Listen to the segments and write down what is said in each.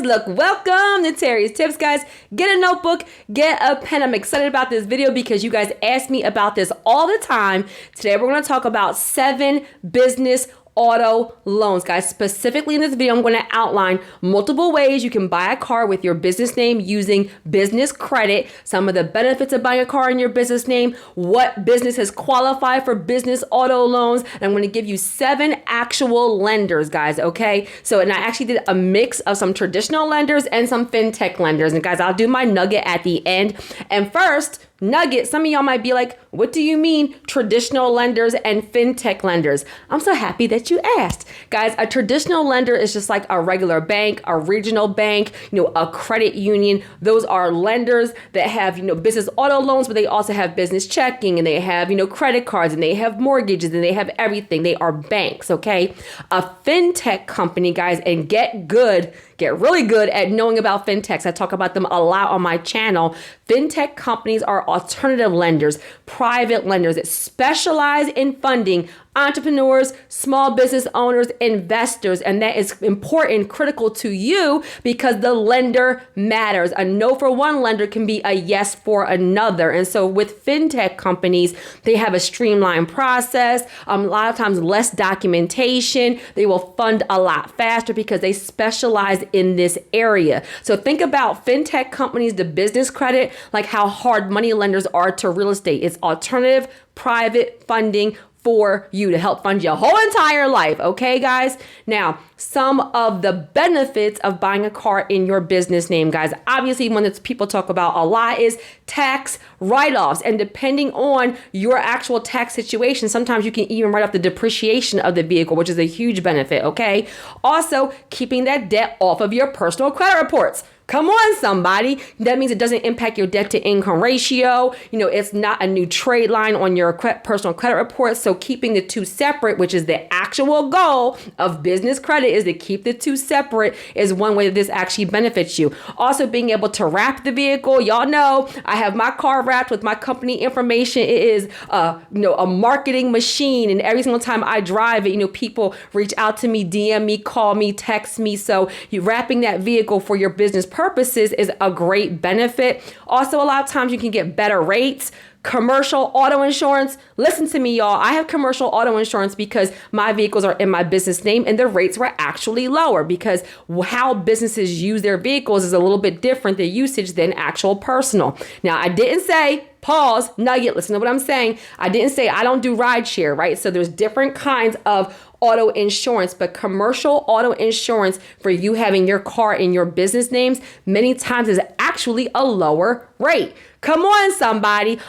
Look, welcome to Terry's Tips, guys. Get a notebook, get a pen. I'm excited about this video because you guys ask me about this all the time. Today, we're going to talk about 7 business auto loans. Guys, specifically in this video, I'm going to outline multiple ways you can buy a car with your business name using business credit, some of the benefits of buying a car in your business name, what businesses qualify for business auto loans, and I'm going to give you 7 actual lenders, guys, okay? So, and I actually did a mix of some traditional lenders and some fintech lenders, and guys, I'll do my nugget at the end. And first, nugget, some of y'all might be like, what do you mean traditional lenders and fintech lenders? I'm so happy that you asked. Guys, a traditional lender is just like a regular bank, a regional bank, a credit union. Those are lenders that have, business auto loans, but they also have business checking and they have, credit cards and they have mortgages and they have everything. They are banks, okay? A fintech company, guys, and get really good at knowing about fintechs. I talk about them a lot on my channel. Fintech companies are alternative lenders, private lenders that specialize in funding entrepreneurs, small business owners, investors, and that is important, critical to you because the lender matters. A no for one lender can be a yes for another. And so with fintech companies, they have a streamlined process, a lot of times less documentation. They will fund a lot faster because they specialize in this area. So think about fintech companies, the business credit, like how hard money lenders are to real estate. It's alternative private funding for you to help fund your whole entire life. Okay, guys? Now, some of the benefits of buying a car in your business name, guys. Obviously, one that people talk about a lot is tax write-offs. And depending on your actual tax situation, sometimes you can even write off the depreciation of the vehicle, which is a huge benefit, okay? Also, keeping that debt off of your personal credit reports. Come on, somebody. That means it doesn't impact your debt to income ratio. It's not a new trade line on your personal credit report. So keeping the two separate, which is the actual goal of business credit, is to keep the two separate, is one way that this actually benefits you. Also, being able to wrap the vehicle. Y'all know I have my car wrapped with my company information. It is a marketing machine. And every single time I drive it, people reach out to me, DM me, call me, text me. So you wrapping that vehicle for your business purposes is a great benefit. Also, a lot of times you can get better rates. Commercial auto insurance. Listen to me, y'all. I have commercial auto insurance because my vehicles are in my business name and the rates were actually lower because how businesses use their vehicles is a little bit different, the usage, than actual personal. Now, I didn't say, pause, nugget, listen to what I'm saying. I didn't say I don't do ride share, right? So there's different kinds of auto insurance, but commercial auto insurance for you having your car in your business names many times is actually a lower rate. Come on, somebody.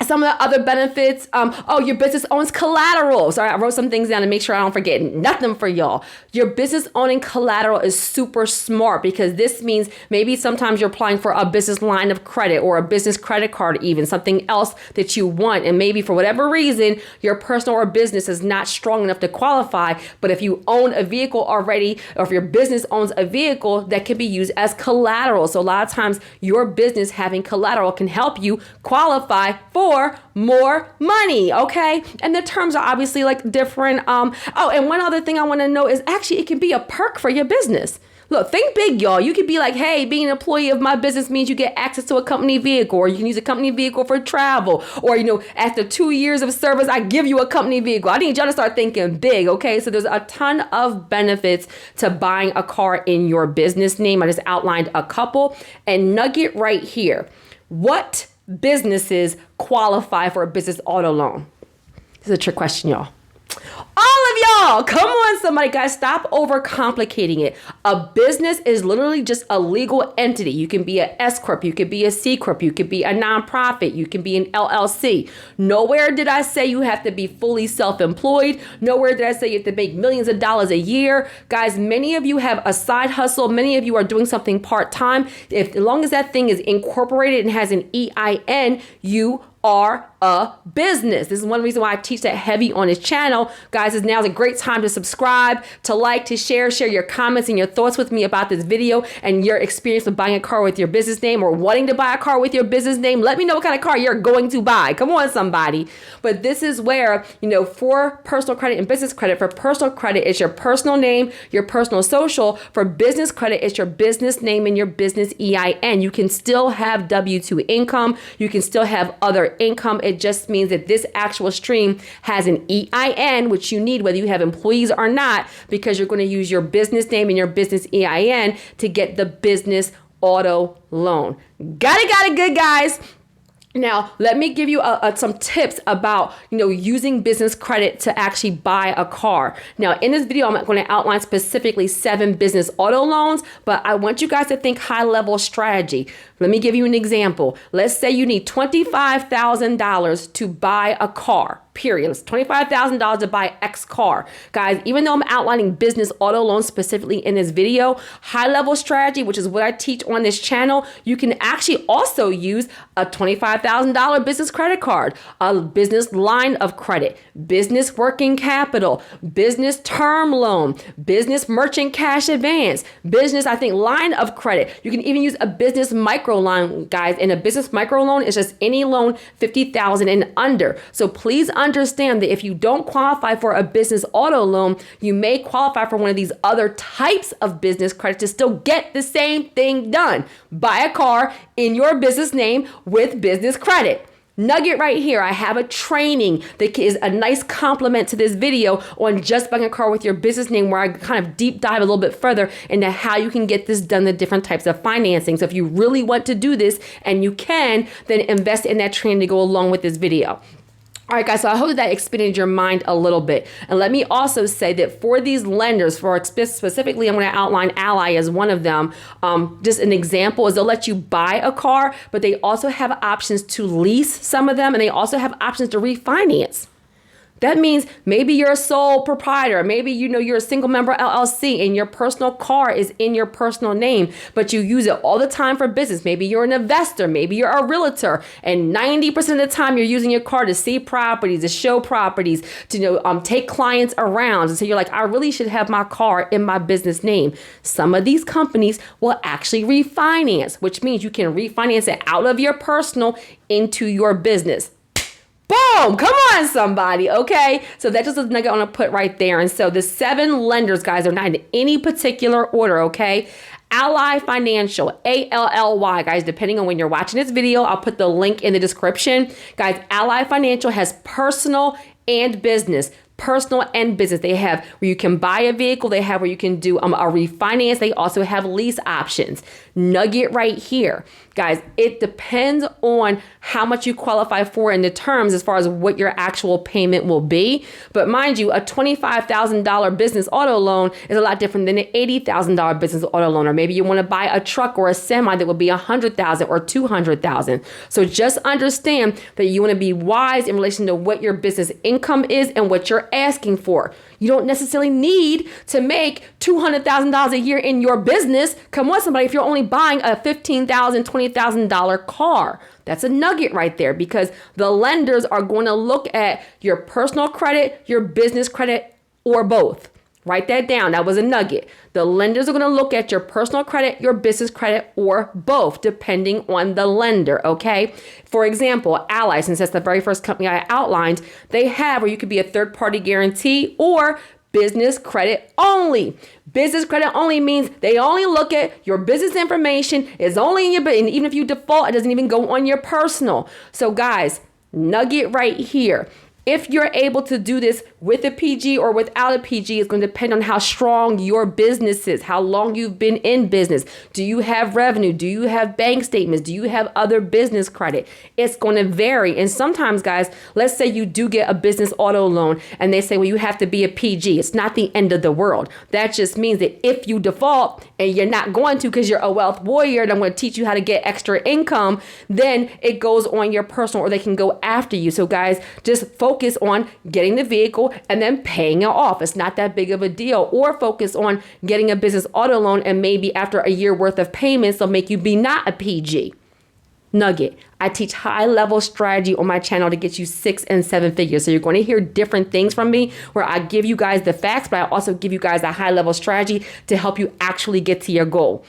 Some of the other benefits, your business owns collateral. Sorry, I wrote some things down to make sure I don't forget nothing for y'all. Your business owning collateral is super smart because this means maybe sometimes you're applying for a business line of credit or a business credit card, even something else that you want. And maybe for whatever reason, your personal or business is not strong enough to qualify. But if you own a vehicle already, or if your business owns a vehicle, that can be used as collateral. So a lot of times your business having collateral can help you qualify for more money, okay? And the terms are obviously like different. And one other thing I want to know is actually it can be a perk for your business. Look, think big, y'all. You could be like, hey, being an employee of my business means you get access to a company vehicle, or you can use a company vehicle for travel, or, after 2 years of service, I give you a company vehicle. I need y'all to start thinking big, okay? So there's a ton of benefits to buying a car in your business name. I just outlined a couple. And nugget right here. What businesses qualify for a business auto loan? This is a trick question, y'all. All of y'all, come on, somebody, guys, stop overcomplicating it. A business is literally just a legal entity. You can be an S Corp, you could be a C Corp, you could be a nonprofit, you can be an LLC. Nowhere did I say you have to be fully self-employed. Nowhere did I say you have to make millions of dollars a year. Guys, many of you have a side hustle. Many of you are doing something part-time. As long as that thing is incorporated and has an EIN, you are a business. This is one reason why I teach that heavy on this channel. Guys, is now is a a great time to subscribe, to like, to share your comments and your thoughts with me about this video and your experience with buying a car with your business name or wanting to buy a car with your business name. Let me know what kind of car you're going to buy. Come on, somebody. But this is where, for personal credit and business credit, for personal credit, it's your personal name, your personal social. For business credit, it's your business name and your business EIN. You can still have W-2 income. You can still have other income. It just means that this actual stream has an EIN, which you need whether you have employees or not, because you're going to use your business name and your business EIN to get the business auto loan. Got it, good guys. Now, let me give you some tips about, using business credit to actually buy a car. Now, in this video, I'm going to outline specifically 7 business auto loans, but I want you guys to think high-level strategy. Let me give you an example. Let's say you need $25,000 to buy a car. Period. It's $25,000 to buy X car. Guys, even though I'm outlining business auto loans specifically in this video, high level strategy, which is what I teach on this channel, you can actually also use a $25,000 business credit card, a business line of credit, business working capital, business term loan, business merchant cash advance, business, line of credit. You can even use a business micro loan, guys. And a business micro loan is just any loan $50,000 and under. So please understand that if you don't qualify for a business auto loan, you may qualify for one of these other types of business credit to still get the same thing done. Buy a car in your business name with business credit. Nugget right here. I have a training that is a nice complement to this video on just buying a car with your business name, where I kind of deep dive a little bit further into how you can get this done, the different types of financing. So if you really want to do this, and you can, then invest in that training to go along with this video. All right, guys, so I hope that expanded your mind a little bit. And let me also say that for these lenders, specifically, I'm going to outline Ally as one of them. Just an example is they'll let you buy a car, but they also have options to lease some of them, and they also have options to refinance. That means maybe you're a sole proprietor. Maybe you're a single member LLC and your personal car is in your personal name, but you use it all the time for business. Maybe you're an investor. Maybe you're a realtor. And 90% of the time you're using your car to see properties, to show properties, to take clients around. And so you're like, I really should have my car in my business name. Some of these companies will actually refinance, which means you can refinance it out of your personal into your business. Boom! Come on, somebody. Okay. So that's just a nugget I want to put right there. And so the 7 lenders, guys, are not in any particular order. Okay. Ally Financial, ALLY, guys, depending on when you're watching this video, I'll put the link in the description. Guys, Ally Financial has personal and business. Personal and business. They have where you can buy a vehicle. They have where you can do a refinance. They also have lease options. Nugget right here. Guys, it depends on how much you qualify for in the terms as far as what your actual payment will be. But mind you, a $25,000 business auto loan is a lot different than an $80,000 business auto loan. Or maybe you want to buy a truck or a semi that would be $100,000 or $200,000. So just understand that you want to be wise in relation to what your business income is and what you're asking for. You don't necessarily need to make $200,000 a year in your business. Come on, somebody, if you're only buying a $15,000, $20,000 car. That's a nugget right there, because the lenders are going to look at your personal credit, your business credit, or both. Write that down. That was a nugget. The lenders are going to look at your personal credit, your business credit, or both, depending on the lender, okay? For example, Ally, since that's the very first company I outlined, they have where you could be a third-party guarantee or business credit only. Business credit only means they only look at your business information. It's only in your business. And even if you default, it doesn't even go on your personal. So guys, nugget right here. If you're able to do this with a PG or without a PG, it's going to depend on how strong your business is, how long you've been in business. Do you have revenue? Do you have bank statements? Do you have other business credit? It's going to vary. And sometimes, guys, let's say you do get a business auto loan and they say, well, you have to be a PG. It's not the end of the world. That just means that if you default and you're not going to because you're a wealth warrior and I'm going to teach you how to get extra income, then it goes on your personal or they can go after you. So guys, just focus on getting the vehicle and then paying it off. It's not that big of a deal. Or focus on getting a business auto loan and maybe after a year worth of payments, they'll make you be not a PG. nugget. I teach high level strategy on my channel to get you 6 and 7 figures. So you're going to hear different things from me where I give you guys the facts, but I also give you guys a high level strategy to help you actually get to your goal.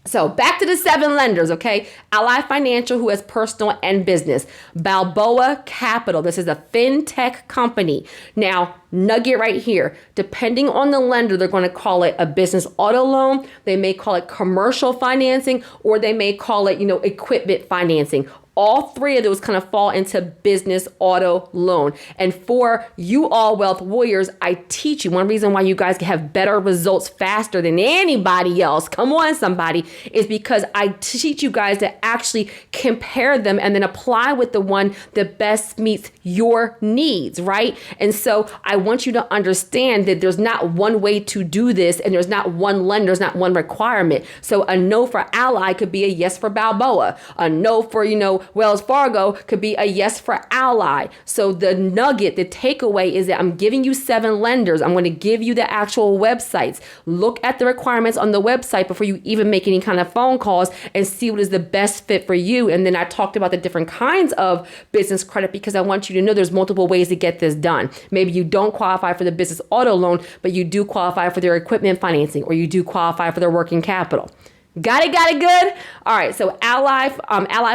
So back to the 7 lenders, okay? Ally Financial, who has personal and business. Balboa Capital, this is a fintech company. Now, nugget right here, depending on the lender, they're going to call it a business auto loan. They may call it commercial financing, or they may call it, equipment financing. All 3 of those kind of fall into business auto loan. And for you all wealth warriors, I teach you one reason why you guys can have better results faster than anybody else. Come on, somebody, is because I teach you guys to actually compare them and then apply with the one that best meets your needs, right? And so I want you to understand that there's not one way to do this, and there's not one lender, there's not one requirement. So a no for Ally could be a yes for Balboa. A no for, Wells Fargo could be a yes for Ally. So the nugget, the takeaway is that I'm giving you 7 lenders. I'm going to give you the actual websites. Look at the requirements on the website before you even make any kind of phone calls and see what is the best fit for you. And then I talked about the different kinds of business credit because I want you to know there's multiple ways to get this done. Maybe you don't qualify for the business auto loan, but you do qualify for their equipment financing, or you do qualify for their working capital. Got it good? All right, so Ally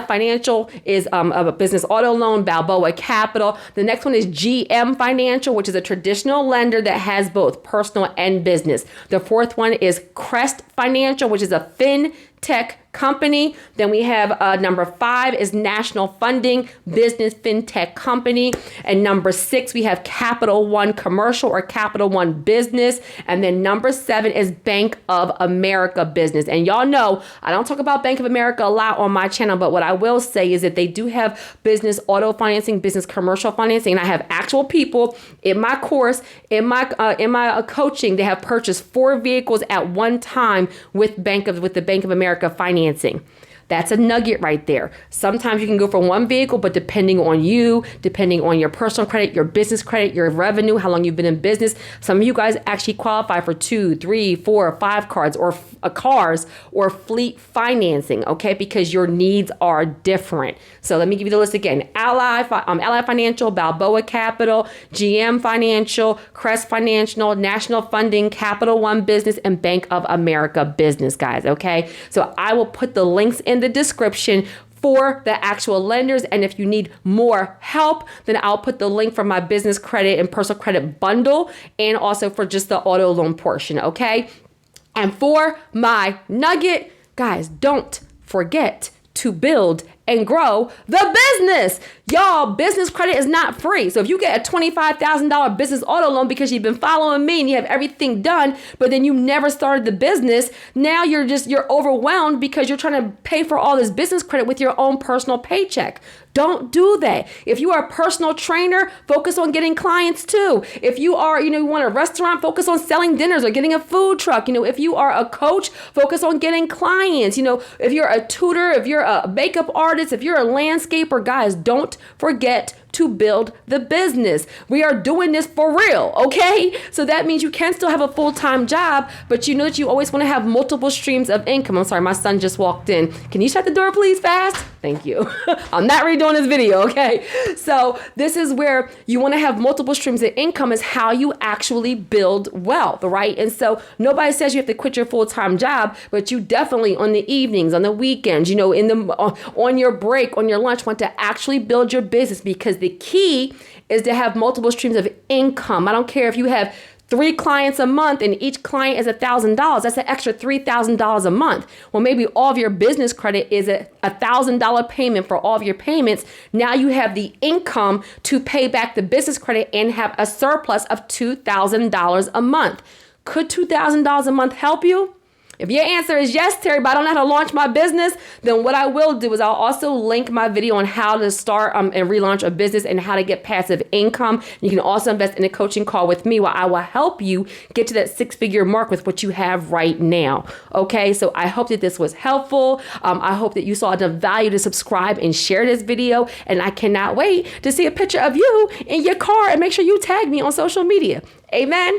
Financial is a business auto loan, Balboa Capital. The next one is GM Financial, which is a traditional lender that has both personal and business. The 4th one is Crest Financial, which is a fintech company. Then we have number 5 is National Funding, business fintech company. And number 6, we have Capital One Commercial or Capital One Business. And then number 7 is Bank of America Business. And y'all know I don't talk about Bank of America a lot on my channel, but what I will say is that they do have business auto financing, business commercial financing. And I have actual people in my course, in my coaching, they have purchased 4 vehicles at one time with the Bank of America financing. That's a nugget right there. Sometimes you can go for one vehicle, but depending on you, depending on your personal credit, your business credit, your revenue, how long you've been in business, some of you guys actually qualify for 2, 3, 4, 5 cars or fleet financing, okay? Because your needs are different. So let me give you the list again. Ally Financial, Balboa Capital, GM Financial, Crest Financial, National Funding, Capital One Business, and Bank of America Business, guys, okay? So I will put the links in the description for the actual lenders. And if you need more help, then I'll put the link for my business credit and personal credit bundle, and also for just the auto loan portion, okay? And for my nugget, guys, don't forget to build and grow the business. Y'all, business credit is not free. So if you get a $25,000 business auto loan because you've been following me and you have everything done, but then you never started the business, now you're overwhelmed because you're trying to pay for all this business credit with your own personal paycheck. Don't do that. If you are a personal trainer, focus on getting clients too. If you are, you want a restaurant, focus on selling dinners or getting a food truck. If you are a coach, focus on getting clients. If you're a tutor, if you're a makeup artist, if you're a landscaper, guys, don't forget to build the business. We are doing this for real, okay? So that means you can still have a full-time job, but you know that you always want to have multiple streams of income. I'm sorry, my son just walked in. Can you shut the door, please, fast? Thank you. I'm not redoing this video, okay? So this is where you want to have multiple streams of income, is how you actually build wealth, right? And so nobody says you have to quit your full-time job, but you definitely on the evenings, on the weekends, on your break, on your lunch, want to actually build your business, because the key is to have multiple streams of income. I don't care if you have 3 clients a month and each client is $1,000. That's an extra $3,000 a month. Well, maybe all of your business credit is a $1,000 payment for all of your payments. Now you have the income to pay back the business credit and have a surplus of $2,000 a month. Could $2,000 a month help you? If your answer is yes, Terri, but I don't know how to launch my business, then what I will do is I'll also link my video on how to start and relaunch a business and how to get passive income. You can also invest in a coaching call with me where I will help you get to that 6-figure mark with what you have right now. Okay, so I hope that this was helpful. I hope that you saw enough value to subscribe and share this video. And I cannot wait to see a picture of you in your car, and make sure you tag me on social media. Amen.